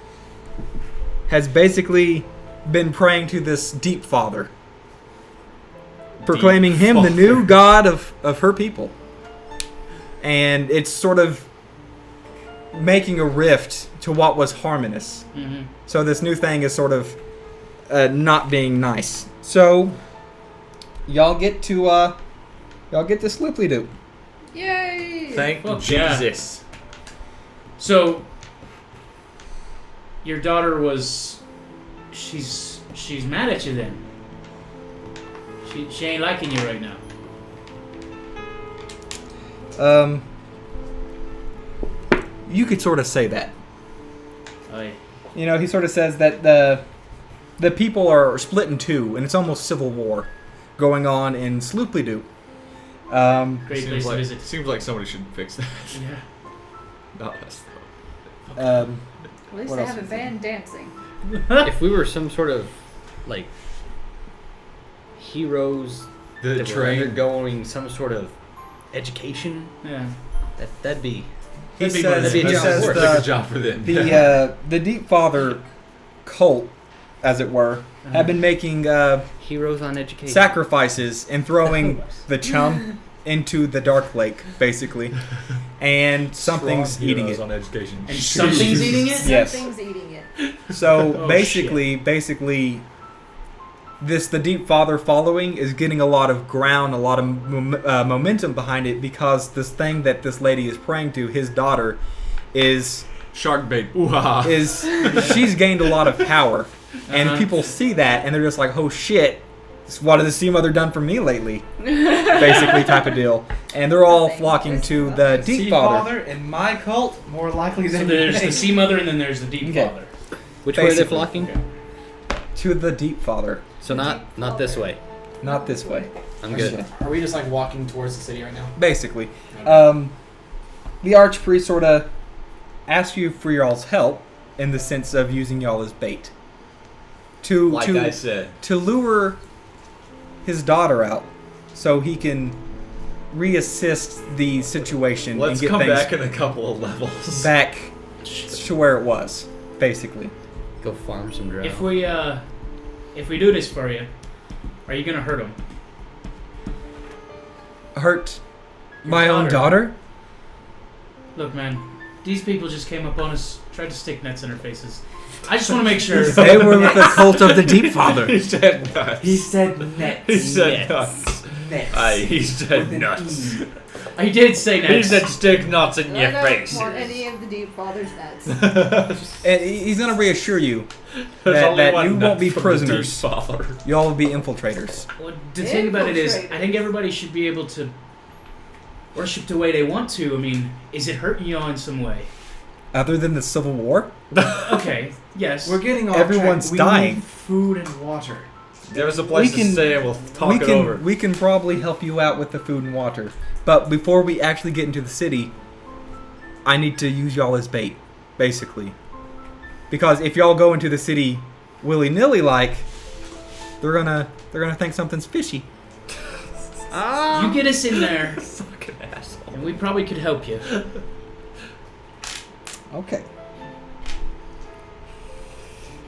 has basically been praying to this Deep Father, proclaiming him the new god of her people. And it's sort of making a rift to what was harmonious. Mm-hmm. So this new thing is sort of not being nice. So y'all get to Sloobludop. Yay! Thank Fuck yeah. Jesus. So, your daughter was, she's mad at you then. She ain't liking you right now. You could sort of say that. Oh, He sort of says that the people are split in two, and it's almost civil war going on in Sloobludop. great place to visit. Seems like somebody should fix that. Yeah. Not us, though. At least What I else have a is there? band dancing. If we were some sort of like heroes The that were train. undergoing some sort of education, Yeah. that'd be He That'd be says, good. he That'd be says a That's a good job for them. the Deep Father cult, as it were, have been making heroes on education. sacrifices and throwing the chum into the dark lake, basically, and something's Strong eating heroes it. on education. And something's eating it? Yes. Something's eating it. So Oh, basically, the Deep Father following is getting a lot of ground, a lot of momentum behind it, because this thing that this lady is praying to, his daughter, is Shark bait. Ooh-ha. she's gained a lot of power, and Uh-huh. people see that and they're just like, oh shit, what has the Sea Mother done for me lately? Basically, type of deal, and they're all flocking to the Deep Sea Father. Father in my cult, more likely So than there's you the think. Sea Mother and then there's the Deep Okay. Father. Which way are they Basically. flocking? Okay. To the Deep Father, So not this way. not this way. I'm good. Are we just like walking towards the city right now? Basically, the Archpriest sort of asks you for y'all's help in the sense of using y'all as bait to I said. to lure his daughter out, so he can reassist the situation Let's and get come things back in a couple of levels. back to where it was, basically. Go farm some drow. If we do this for you, are you gonna hurt him? Hurt Your my own daughter? Look, man, these people just came up on us, tried to stick nets in our faces. I just want to make sure. They were with the cult of the Deep Father. He said nuts. He said nets. He said Nets. nuts. Nets. He said With an nuts. E. I did say He nets. said stick nuts in your I don't face. want any of the Deep Father's nuts. And he's going to reassure you There's only that one you nut won't be from the prisoners. Deep Father. Y'all will be infiltrators. Well, the thing about it is, I Infiltrated. think everybody should be able to worship the way they want to. I mean, is it hurting you in some way? Other than the Civil War? Okay, yes. We're getting off Everyone's track. We dying. need food and water. There was a place We can- to stay and we'll talk it over. We can probably help you out with the food and water. But before we actually get into the city, I need to use y'all as bait, basically. Because if y'all go into the city willy-nilly like, they're gonna think something's fishy. You get us in there, Fucking asshole. and we probably could help you. Okay.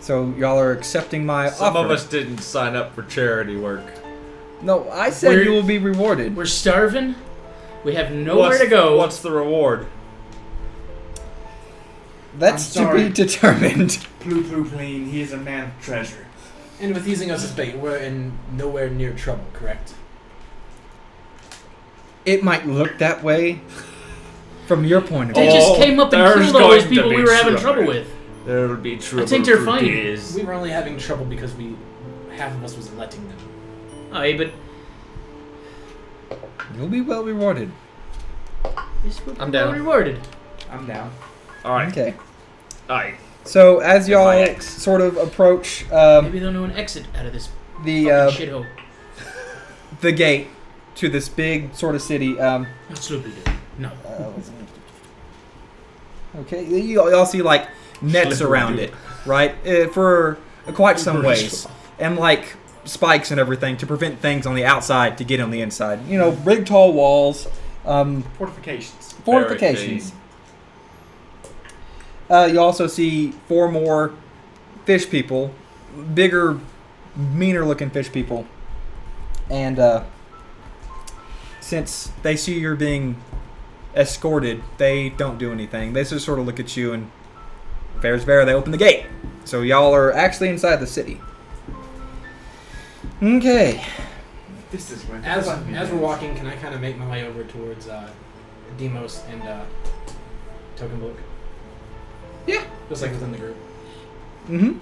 So y'all are accepting my Some offer. of us didn't sign up for charity work. No, I said We're- you will be rewarded. We're starving. We have nowhere to go. What's the reward? That's I'm to be sorry. determined. Ploo, he is a man of treasure. And with using us as bait, we're nowhere near trouble, correct? It might look that way from your point of They view. just came up and there's killed all those going to people be we were having trouble. trouble with. There will be trouble. think they're for fine. days. We were only having trouble because half of us was letting them. Aye, but You'll be well rewarded. I'm down. Rewarded. I'm down. Alright. Okay. Aye. So as My y'all ex. sort of approach Maybe they'll know an exit out of this the shithole. the gate to this big sort of city, Not Sloobludop. No. okay, y'all see like nets around it, right? For quite some ways, and like spikes and everything to prevent things on the outside to get on the inside. You know, big tall walls, Fortifications. fortifications. You also see 4 more fish people, bigger, meaner looking fish people, and since they see you're being escorted, they don't do anything. They just sort of look at you and fair's fair, they open the gate. So y'all are actually inside the city. Okay. This is going to As we're walking, can I kind of make my way over towards Deimos and Tokenbloke? Yeah. Just like within the group. Mm-hmm.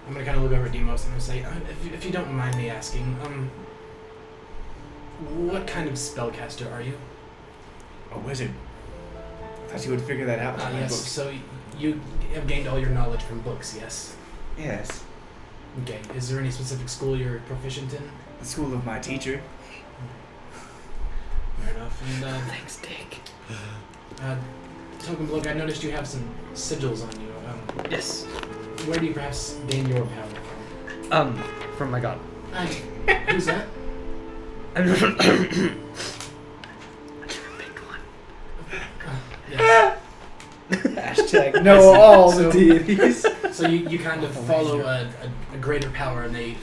I'm gonna kind of look over at Deimos and I'm gonna say, if you don't mind me asking, what kind of spellcaster are you? A wizard. Thought you would figure that out. from my Yes. books. So you have gained all your knowledge from books, yes? Yes. Okay. Is there any specific school you're proficient in? The school of my teacher. Fair enough. And Thanks, Dick. Tokenbloke, I noticed you have some sigils on you. Yes. Where do you perhaps gain your power from? From my god. Who's that? I never picked one. Yes. Hashtag know all the So- deities. So you kind of follow a greater power and they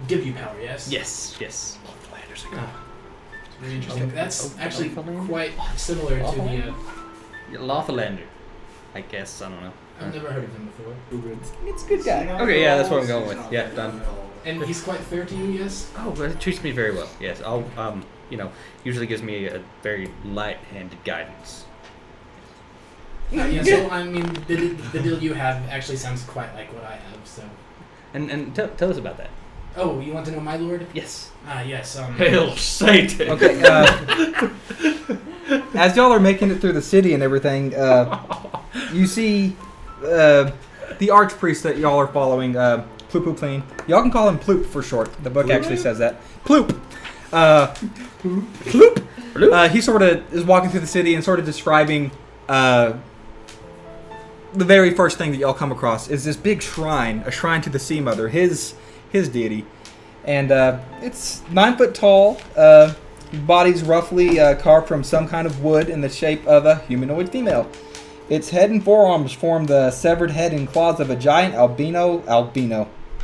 give you power, yes? Yes. Yes. Ah, it's very interesting. That's actually Alpha quite similar to the... Lothalander. I guess. I don't know. I've never heard of him before. It's a good guy. Okay, yeah, that's what I'm going with. Yeah, done. And he's quite fair to you, yes? Oh, well, it treats me very well. Yes, I'll usually gives me a very light-handed guidance. Yeah, so I mean, the deal you have actually sounds quite like what I have, so... And tell us about that. Oh, you want to know my lord? Yes. Yes, Hail Satan. Okay. As y'all are making it through the city and everything, you see the archpriest that y'all are following, Ploop. Y'all can call him Ploop for short. The book actually says that. Ploop. Ploop. He sort of is walking through the city and sort of describing the very first thing that y'all come across is this big shrine, a shrine to the Sea Mother, his deity. And it's 9 foot tall. Body's roughly carved from some kind of wood in the shape of a humanoid female. Its head and forearms form the severed head and claws of a giant albino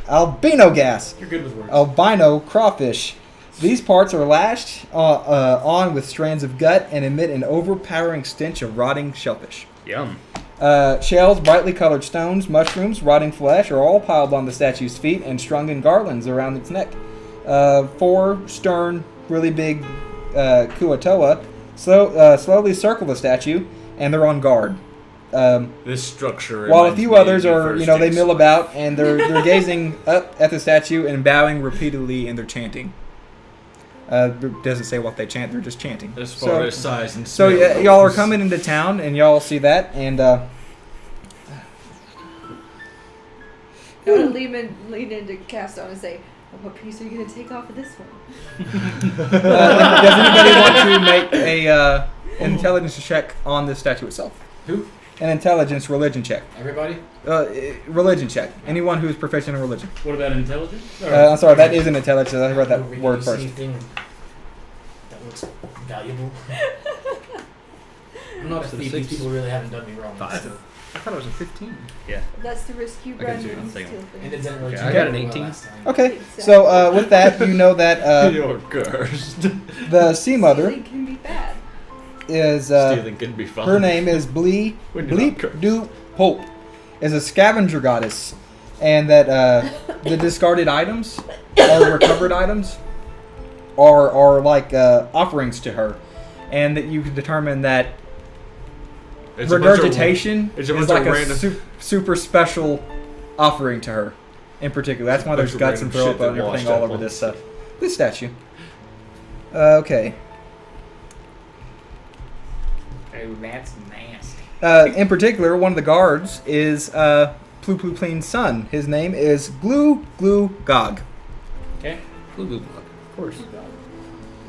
gas. you're good with words. Albino crawfish. These parts are lashed on with strands of gut and emit an overpowering stench of rotting shellfish. Yum. Shells, brightly colored stones, mushrooms, rotting flesh are all piled on the statue's feet and strung in garlands around its neck. 4 stern, really big Kuatoa slowly circle the statue, and they're on guard. This structure. While a reminds few me of others your are, first they day's mill life. about, and they're gazing up at the statue and bowing repeatedly, and they're chanting. It doesn't say what they chant; they're just chanting. As far as size and So smell y'all are goes. coming into town, and y'all see that, and I want to lean into Castonn and say, what piece are you going to take off of this one? does anybody want to make a intelligence check on the statue itself? Who? An intelligence religion check. Everybody? Religion check. Anyone who is proficient in religion. What about intelligence? I'm sorry, that is an intelligence. I read that Over word here, first. anything that looks valuable. I'm not a So thief. six. These people really haven't done me wrong. 5. So. I thought it was a 15. Yeah. That's the risk you Okay, run so when you I'll steal take it. And it things. didn't really Okay, turn I got out an well 18. last time. Okay, so with that, you know that You're cursed. the Sea Mother Stealing can be bad. is Stealing could be fun. her name is Bleep Do Hope, is a scavenger goddess, and that the discarded items or recovered items are like offerings to her, and that you can determine that It's a bunch of- regurgitation it's a is bunch like of a random- super special offering to her in particular. That's why there's Bunch of guts and throw random up shit and that everything washed all up over on. this statue. Okay. Oh, that's nasty. In particular, one of the guards is Ploopleen's son. His name is Glue Gog. Okay. Sloobludop. Of course.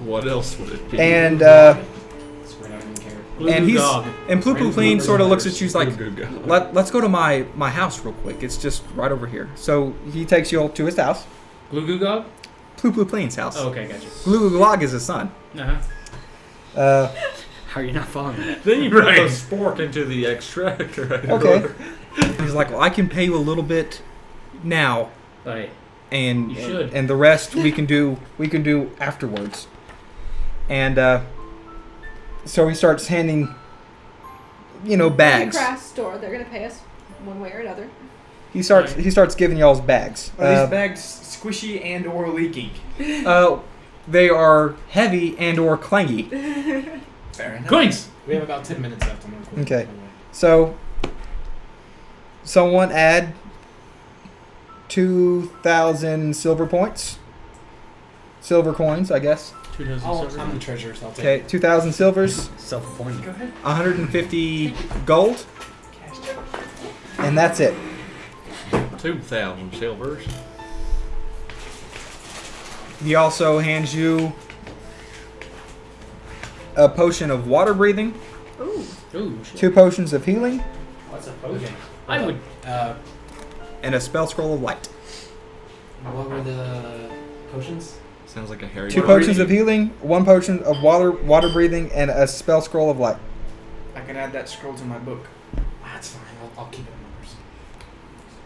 What else would it be? And So I don't even care. and he's Dog. and Ploopleen sort of looks at you he's like, Glue Gog. let's go to my house real quick. It's just right over here. So he takes you all to his house. Glue Goo Gog? Ploopleen's house. Oh, okay, gotcha. Glue Gog is his son. Uh-huh. How are you not following that? Then you put Right. the sport into the extractor. Okay. He's like, well, I can pay you a little bit now, Right. and You should. and the rest we can do afterwards. And so he starts handing, bags. Craft store. They're gonna pay us one way or another. He starts giving y'all's bags. Are these bags squishy and or leaking? They are heavy and or clangy. Fair enough. Coins! We have about 10 minutes left on the recording. Okay. by the way. So someone add 2,000 silver points. Silver coins, I guess. 2,000 silver. I'm the treasurer, so I'll take Okay, 2,000 silvers, Self-appointed. Go ahead. 150 gold, and that's it. 2,000 silvers. He also hands you a potion of water breathing, Ooh. Ooh, shit. 2 potions of healing, What's a potion? I would. and a spell scroll of light. What were the potions? Sounds like a Harry 2 Potter. potions of healing, 1 potion of water breathing, and a spell scroll of light. I can add that scroll to my book. That's fine. I'll keep it in numbers.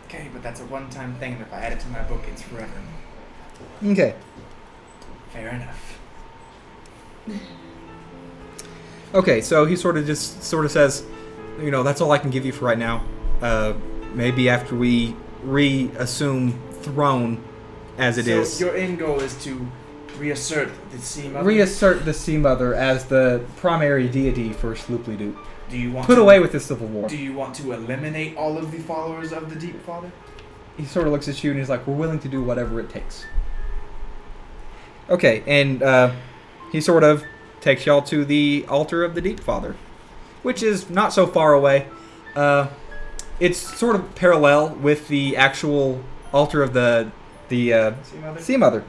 Okay, but that's a one-time thing, and if I add it to my book, it's forever. Okay. Fair enough. Okay, so he sort of says, that's all I can give you for right now. Maybe after we reassume throne as it is. So your end goal is to reassert the Sea Mother? Reassert the Sea Mother as the primary deity for Sloobludop. Do you want Put to, away with the civil war. Do you want to eliminate all of the followers of the Deep Father? He sort of looks at you and he's like, we're willing to do whatever it takes. Okay, and he sort of takes y'all to the altar of the Deep Father, which is not so far away. It's sort of parallel with the actual altar of the Sea Mother? Sea Mother.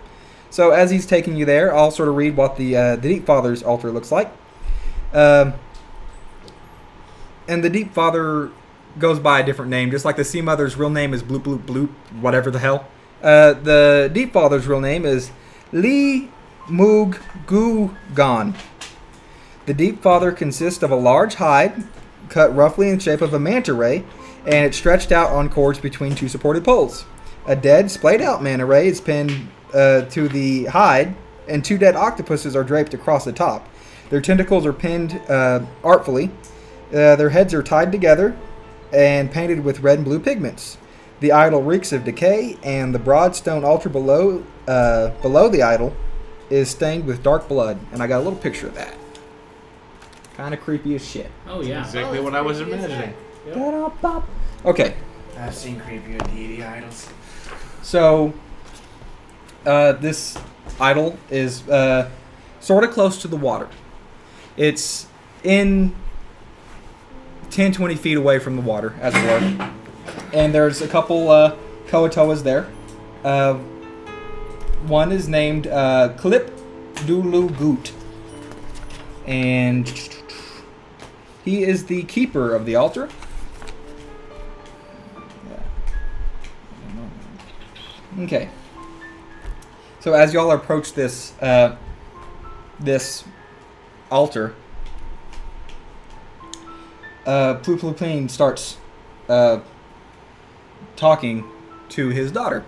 So as he's taking you there, I'll sort of read what the Deep Father's altar looks like. And the Deep Father goes by a different name, just like the Sea Mother's real name is Bloop Bloop Bloop, whatever the hell. The Deep Father's real name is Li Moog Gu Gon. The Deep Father consists of a large hide, cut roughly in the shape of a manta ray, and it's stretched out on cords between 2 supported poles. A dead, splayed-out manta ray is pinned to the hide, and 2 dead octopuses are draped across the top. Their tentacles are pinned artfully. Their heads are tied together and painted with red and blue pigments. The idol reeks of decay, and the broad stone altar below the idol is stained with dark blood. And I got a little picture of that. Kind of creepy as shit. Oh, yeah. Exactly Oh, what I was it's creepy as imagining. Okay, I've seen creepier deity idols. so this idol is sort of close to the water. It's in 10-20 feet away from the water, as it were. And there's a couple Koatoas there. One is named Clip Dulu Goot. And he is the keeper of the altar. Okay. So as y'all approach this this altar, Plooplooplene starts talking to his daughter.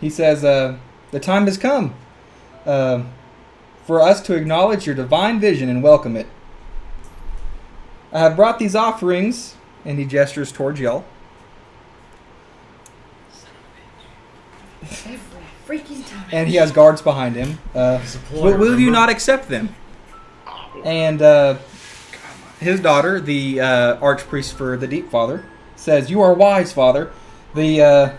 He says, the time has come. for us to acknowledge your divine vision and welcome it. I have brought these offerings, and he gestures towards y'all. Every freaking time. And he has guards behind him. Will you not accept them? And his daughter, the archpriest for the Deep Father, says, "You are wise, Father. I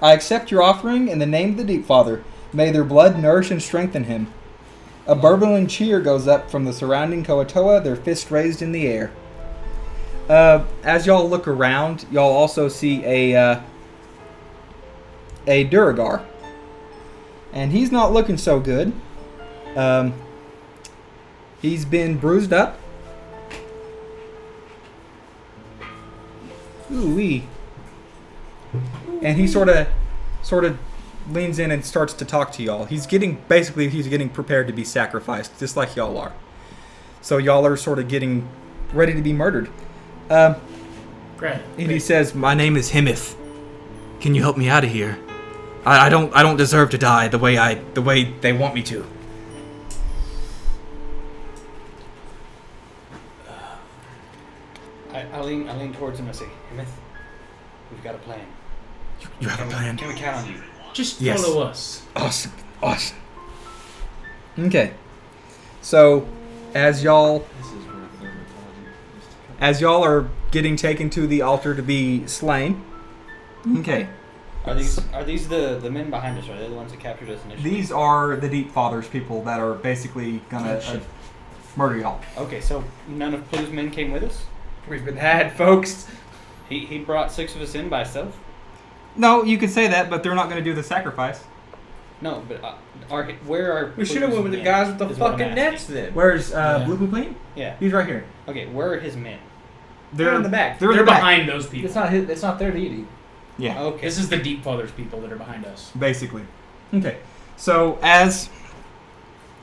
accept your offering in the name of the Deep Father. May their blood nourish and strengthen him." A burbling cheer goes up from the surrounding Koatoa, their fists raised in the air. As y'all look around, y'all also see a Duragar. And he's not looking so good. He's been bruised up. Ooh-wee. And he sort of leans in and starts to talk to y'all. He's getting prepared to be sacrificed, just like y'all are. So y'all are sort of getting ready to be murdered. Great. And he says, "My name is Himith. Can you help me out of here? I don't deserve to die the way they want me to." I lean towards him and say, Himith, we've got a plan. You have a plan? Can we count on you? Just Yes. follow us. Awesome. Okay. So, as y'all are getting taken to the altar to be slain. Okay. Are these the men behind us? Are they the ones that captured us initially? These are the Deep Father's people that are basically gonna murder y'all. Okay, so none of Plu's men came with us? We've been had, folks. He brought 6 of us in by himself? No, you could say that, but they're not gonna do the sacrifice. No, but where are We should have went with the men, guys with the is what I'm fucking asking. nets then. Where's Yeah. Blue Plane? Yeah. He's right here. Okay, where are his men? They're in the back. They're in They're the back. behind those people. It's not their deity. Yeah. Okay. This is the Deep Father's people that are behind us. Basically. Okay. So as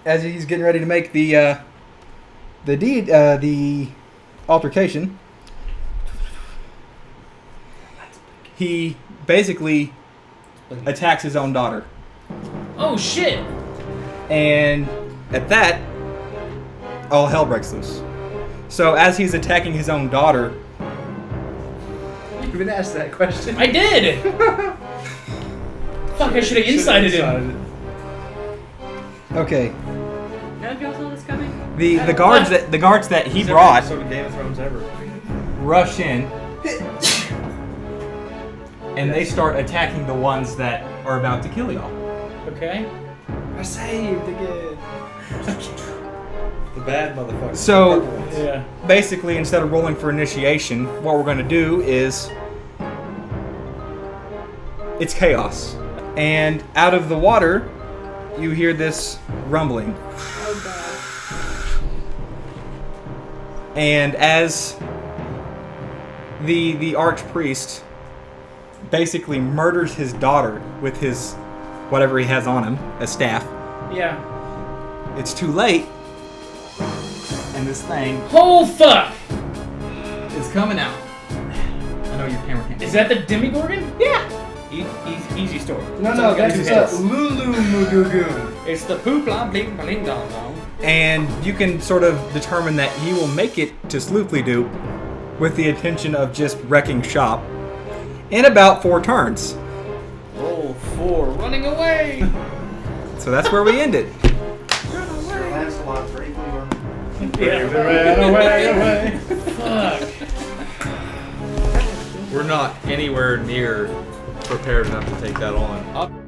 he's getting ready to make the altercation, he basically attacks his own daughter. Oh shit! And at that, all hell breaks loose. So as he's attacking his own daughter, You've been asked that question. I did. Fuck! I should have incited him. okay, None of y'all saw this coming? the guards that he brought So did Game of Thrones ever. rush in, and they start attacking the ones that are about to kill y'all. Okay. I saved again. The bad motherfucker. So Yeah. basically, instead of rolling for initiation, what we're going to do is it's chaos. And out of the water, you hear this rumbling. Oh god. And as the archpriest basically murders his daughter with his whatever he has on him, a staff, Yeah. it's too late. And this thing Oh fuck! is coming out. I know your camera can't. Is that the Demigorgon? Easy story. No, that's the Lulu Mugugu. It's the poop line bling bling dong dong. And you can sort of determine that he will make it to Sloobludop with the intention of just wrecking shop in about 4 turns. Roll 4, running away. So that's where we end it. Lancelot bravely running. Yeah. Fuck. We're not anywhere near prepared enough to take that on.